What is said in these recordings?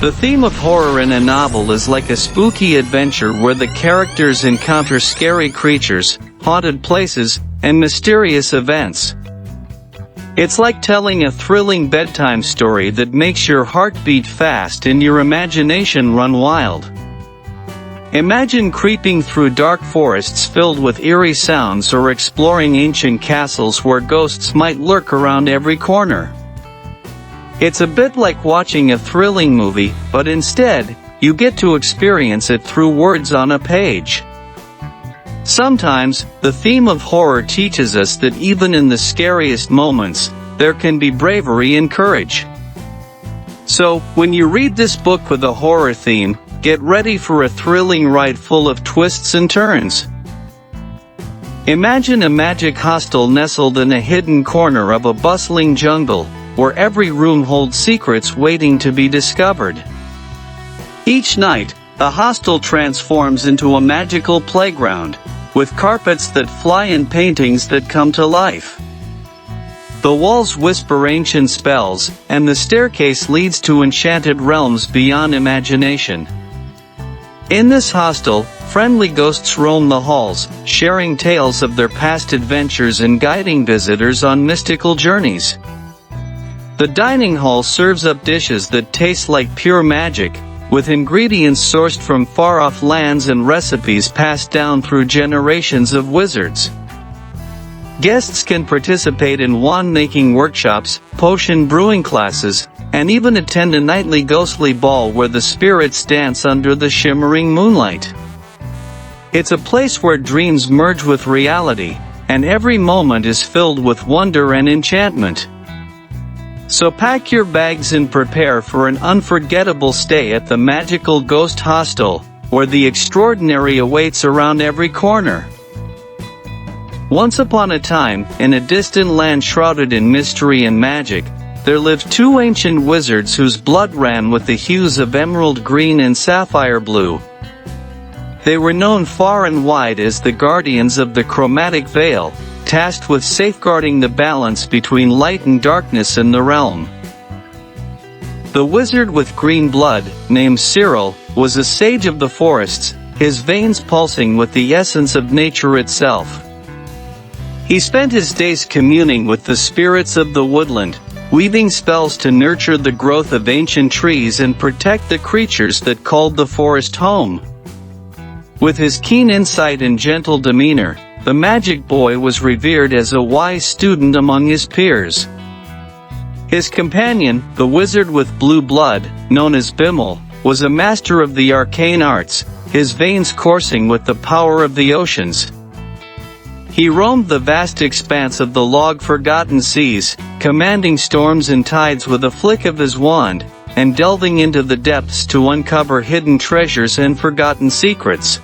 The theme of horror in a novel is like a spooky adventure where the characters encounter scary creatures, haunted places, and mysterious events. It's like telling a thrilling bedtime story that makes your heart beat fast and your imagination run wild. Imagine creeping through dark forests filled with eerie sounds or exploring ancient castles where ghosts might lurk around every corner. It's a bit like watching a thrilling movie, but instead, you get to experience it through words on a page. Sometimes, the theme of horror teaches us that even in the scariest moments, there can be bravery and courage. So, when you read this book with a horror theme, get ready for a thrilling ride full of twists and turns. Imagine a magic hostel nestled in a hidden corner of a bustling jungle, where every room holds secrets waiting to be discovered. Each night, the hostel transforms into a magical playground, with carpets that fly and paintings that come to life. The walls whisper ancient spells, and the staircase leads to enchanted realms beyond imagination. In this hostel, friendly ghosts roam the halls, sharing tales of their past adventures and guiding visitors on mystical journeys. The dining hall serves up dishes that taste like pure magic, with ingredients sourced from far-off lands and recipes passed down through generations of wizards. Guests can participate in wand-making workshops, potion brewing classes, and even attend a nightly ghostly ball where the spirits dance under the shimmering moonlight. It's a place where dreams merge with reality, and every moment is filled with wonder and enchantment. So pack your bags and prepare for an unforgettable stay at the magical ghost hostel, where the extraordinary awaits around every corner. Once upon a time, in a distant land shrouded in mystery and magic, there lived two ancient wizards whose blood ran with the hues of emerald green and sapphire blue. They were known far and wide as the guardians of the chromatic veil, tasked with safeguarding the balance between light and darkness in the realm. The wizard with green blood, named Cyril, was a sage of the forests, his veins pulsing with the essence of nature itself. He spent his days communing with the spirits of the woodland, weaving spells to nurture the growth of ancient trees and protect the creatures that called the forest home. With his keen insight and gentle demeanor, the magic boy was revered as a wise student among his peers. His companion, the wizard with blue blood, known as Bimmel, was a master of the arcane arts, his veins coursing with the power of the oceans. He roamed the vast expanse of the long-forgotten seas, commanding storms and tides with a flick of his wand, and delving into the depths to uncover hidden treasures and forgotten secrets.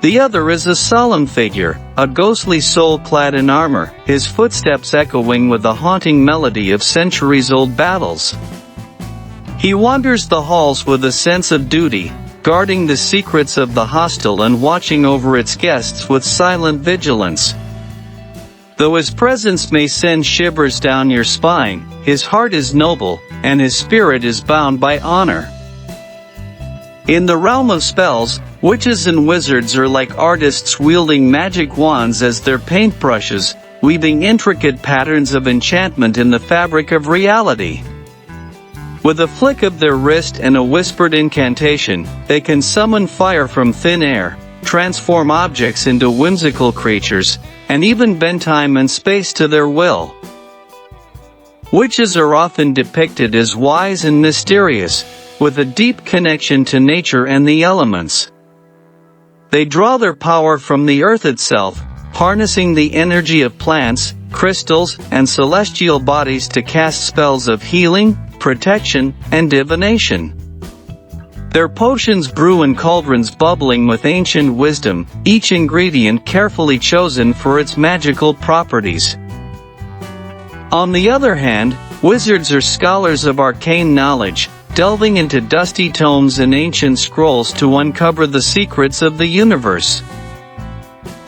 The other is a solemn figure, a ghostly soul clad in armor, his footsteps echoing with the haunting melody of centuries-old battles. He wanders the halls with a sense of duty, guarding the secrets of the hostel and watching over its guests with silent vigilance. Though his presence may send shivers down your spine, his heart is noble, and his spirit is bound by honor. In the realm of spells, witches and wizards are like artists wielding magic wands as their paintbrushes, weaving intricate patterns of enchantment in the fabric of reality. With a flick of their wrist and a whispered incantation, they can summon fire from thin air, transform objects into whimsical creatures, and even bend time and space to their will. Witches are often depicted as wise and mysterious, with a deep connection to nature and the elements. They draw their power from the earth itself, harnessing the energy of plants, crystals, and celestial bodies to cast spells of healing, protection, and divination. Their potions brew in cauldrons bubbling with ancient wisdom, each ingredient carefully chosen for its magical properties. On the other hand, wizards are scholars of arcane knowledge, delving into dusty tomes and ancient scrolls to uncover the secrets of the universe.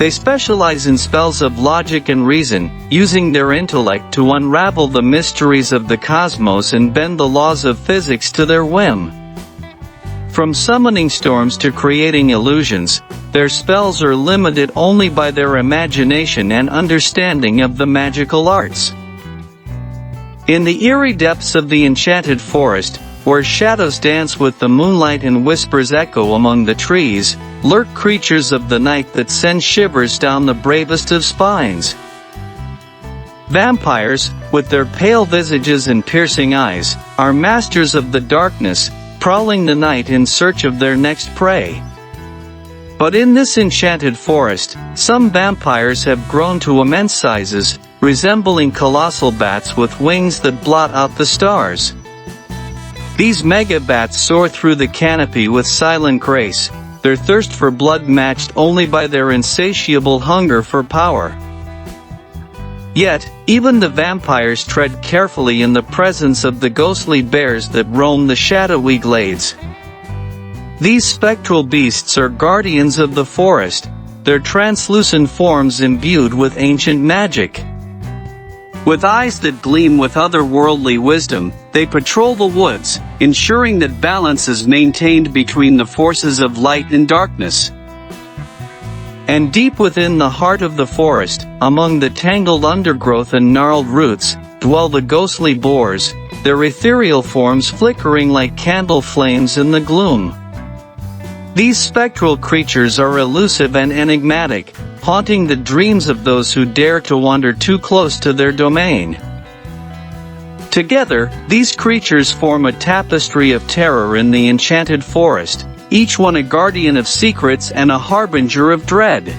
They specialize in spells of logic and reason, using their intellect to unravel the mysteries of the cosmos and bend the laws of physics to their whim. From summoning storms to creating illusions, their spells are limited only by their imagination and understanding of the magical arts. In the eerie depths of the enchanted forest, where shadows dance with the moonlight and whispers echo among the trees, lurk creatures of the night that send shivers down the bravest of spines. Vampires, with their pale visages and piercing eyes, are masters of the darkness, prowling the night in search of their next prey. But in this enchanted forest, some vampires have grown to immense sizes, resembling colossal bats with wings that blot out the stars. These mega-bats soar through the canopy with silent grace, their thirst for blood matched only by their insatiable hunger for power. Yet, even the vampires tread carefully in the presence of the ghostly bears that roam the shadowy glades. These spectral beasts are guardians of the forest, their translucent forms imbued with ancient magic. With eyes that gleam with otherworldly wisdom, they patrol the woods, ensuring that balance is maintained between the forces of light and darkness. And deep within the heart of the forest, among the tangled undergrowth and gnarled roots, dwell the ghostly boars, their ethereal forms flickering like candle flames in the gloom. These spectral creatures are elusive and enigmatic, haunting the dreams of those who dare to wander too close to their domain. Together, these creatures form a tapestry of terror in the enchanted forest, each one a guardian of secrets and a harbinger of dread.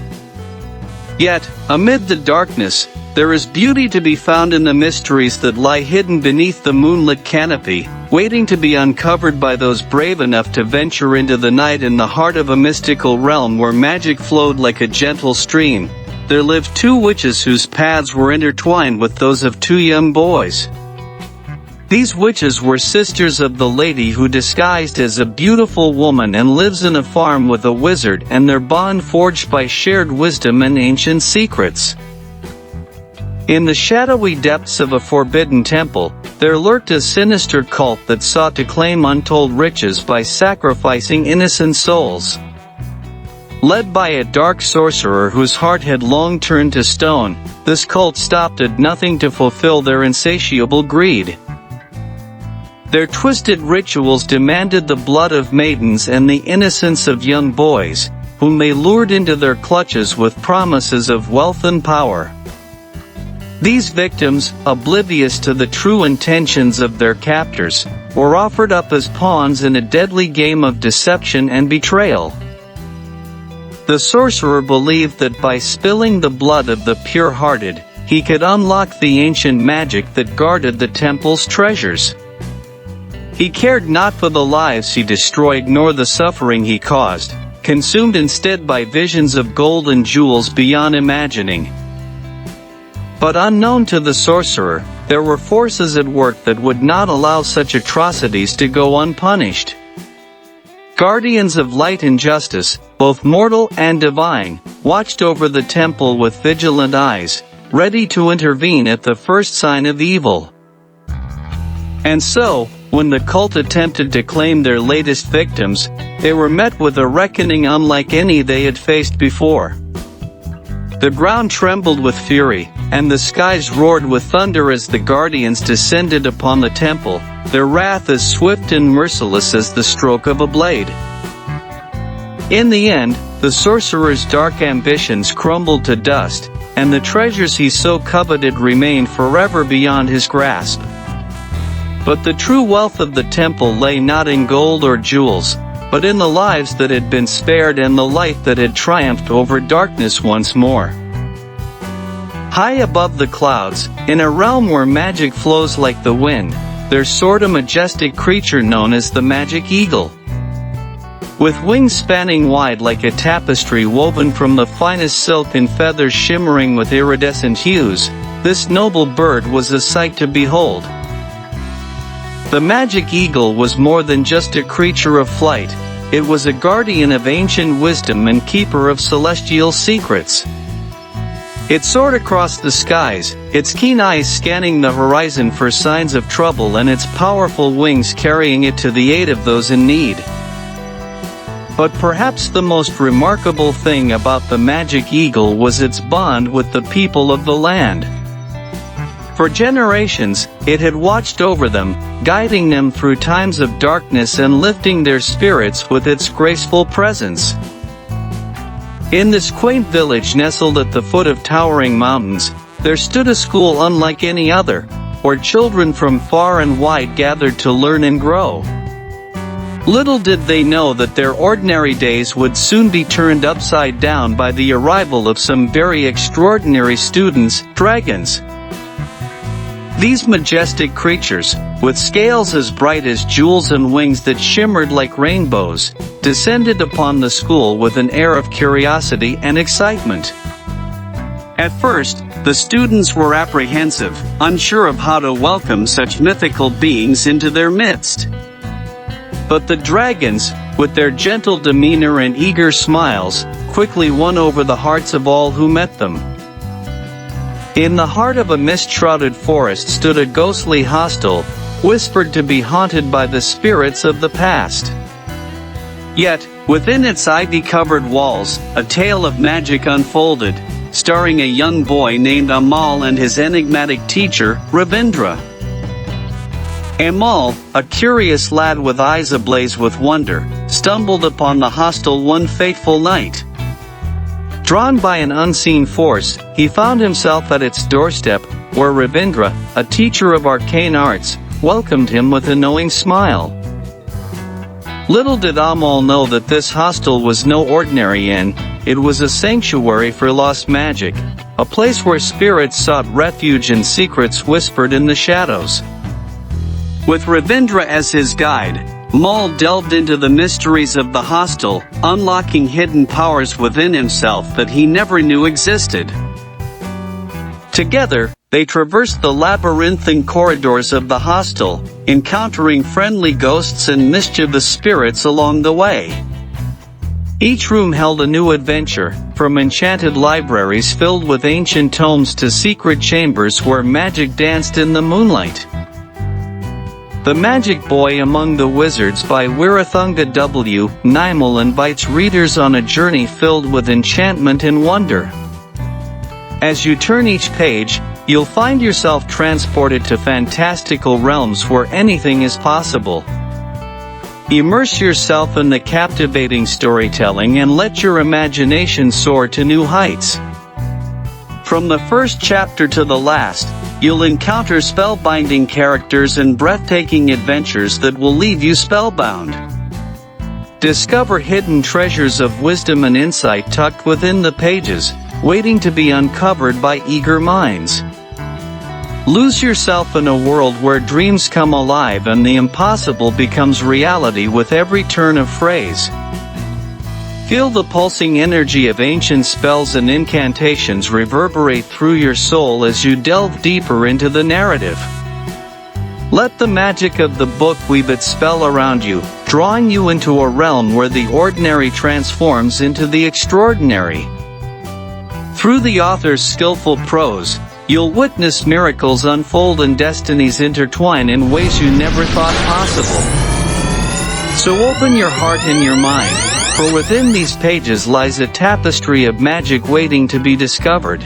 Yet, amid the darkness, there is beauty to be found in the mysteries that lie hidden beneath the moonlit canopy, waiting to be uncovered by those brave enough to venture into the night. In the heart of a mystical realm where magic flowed like a gentle stream, there lived two witches whose paths were intertwined with those of two young boys. These witches were sisters of the lady who disguised as a beautiful woman and lives in a farm with a wizard, and their bond forged by shared wisdom and ancient secrets. In the shadowy depths of a forbidden temple, there lurked a sinister cult that sought to claim untold riches by sacrificing innocent souls. Led by a dark sorcerer whose heart had long turned to stone, this cult stopped at nothing to fulfill their insatiable greed. Their twisted rituals demanded the blood of maidens and the innocence of young boys, whom they lured into their clutches with promises of wealth and power. These victims, oblivious to the true intentions of their captors, were offered up as pawns in a deadly game of deception and betrayal. The sorcerer believed that by spilling the blood of the pure-hearted, he could unlock the ancient magic that guarded the temple's treasures. He cared not for the lives he destroyed nor the suffering he caused, consumed instead by visions of gold and jewels beyond imagining. But unknown to the sorcerer, there were forces at work that would not allow such atrocities to go unpunished. Guardians of light and justice, both mortal and divine, watched over the temple with vigilant eyes, ready to intervene at the first sign of evil. And so, when the cult attempted to claim their latest victims, they were met with a reckoning unlike any they had faced before. The ground trembled with fury, and the skies roared with thunder as the guardians descended upon the temple, their wrath as swift and merciless as the stroke of a blade. In the end, the sorcerer's dark ambitions crumbled to dust, and the treasures he so coveted remained forever beyond his grasp. But the true wealth of the temple lay not in gold or jewels, but in the lives that had been spared and the light that had triumphed over darkness once more. High above the clouds, in a realm where magic flows like the wind, there soared a majestic creature known as the magic eagle. With wings spanning wide like a tapestry woven from the finest silk and feathers shimmering with iridescent hues, this noble bird was a sight to behold. The magic eagle was more than just a creature of flight. It was a guardian of ancient wisdom and keeper of celestial secrets. It soared across the skies, its keen eyes scanning the horizon for signs of trouble and its powerful wings carrying it to the aid of those in need. But perhaps the most remarkable thing about the magic eagle was its bond with the people of the land. For generations, it had watched over them, guiding them through times of darkness and lifting their spirits with its graceful presence. In this quaint village nestled at the foot of towering mountains, there stood a school unlike any other, where children from far and wide gathered to learn and grow. Little did they know that their ordinary days would soon be turned upside down by the arrival of some very extraordinary students, dragons. These majestic creatures, with scales as bright as jewels and wings that shimmered like rainbows, descended upon the school with an air of curiosity and excitement. At first, the students were apprehensive, unsure of how to welcome such mythical beings into their midst. But the dragons, with their gentle demeanor and eager smiles, quickly won over the hearts of all who met them. In the heart of a mist-shrouded forest stood a ghostly hostel, whispered to be haunted by the spirits of the past. Yet, within its ivy-covered walls, a tale of magic unfolded, starring a young boy named Amal and his enigmatic teacher, Ravindra. Amal, a curious lad with eyes ablaze with wonder, stumbled upon the hostel one fateful night. Drawn by an unseen force, he found himself at its doorstep, where Ravindra, a teacher of arcane arts, welcomed him with a knowing smile. Little did Amal know that this hostel was no ordinary inn. It was a sanctuary for lost magic, a place where spirits sought refuge and secrets whispered in the shadows. With Ravindra as his guide, Amal delved into the mysteries of the hostel, unlocking hidden powers within himself that he never knew existed. Together, they traversed the labyrinthine corridors of the hostel, encountering friendly ghosts and mischievous spirits along the way. Each room held a new adventure, from enchanted libraries filled with ancient tomes to secret chambers where magic danced in the moonlight. The Magic Boy Among the Wizards by Wirathunga W. Naimal invites readers on a journey filled with enchantment and wonder. As you turn each page, you'll find yourself transported to fantastical realms where anything is possible. Immerse yourself in the captivating storytelling and let your imagination soar to new heights. From the first chapter to the last, you'll encounter spellbinding characters and breathtaking adventures that will leave you spellbound. Discover hidden treasures of wisdom and insight tucked within the pages, waiting to be uncovered by eager minds. Lose yourself in a world where dreams come alive and the impossible becomes reality with every turn of phrase. Feel the pulsing energy of ancient spells and incantations reverberate through your soul as you delve deeper into the narrative. Let the magic of the book weave its spell around you, drawing you into a realm where the ordinary transforms into the extraordinary. Through the author's skillful prose, you'll witness miracles unfold and destinies intertwine in ways you never thought possible. So open your heart and your mind, for within these pages lies a tapestry of magic waiting to be discovered.